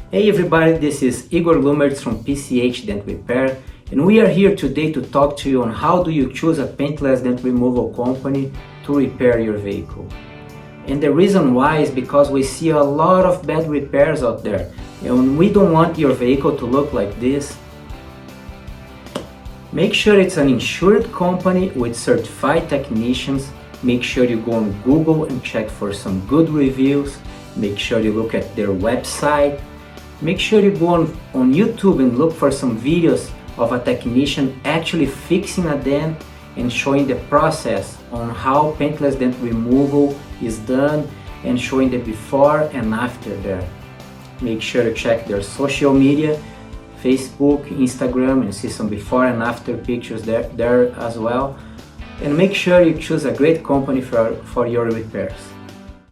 Hey everybody, this is Igor Lumertz from PCH Dent Repair, and we are here today to talk to you on how do you choose a paintless dent removal company to repair your vehicle. And the reason why is because we see a lot of bad repairs out there, and we don't want your vehicle to look like this. Make sure it's an insured company with certified technicians. Make sure you go on Google and check for some good reviews. Make sure you look at their website. Make sure you go on YouTube and look for some videos of a technician actually fixing a dent and showing the process on how paintless dent removal is done and showing the before and after there. Make sure to check their social media, Facebook, Instagram, and see some before and after pictures there as well. And make sure you choose a great company for your repairs.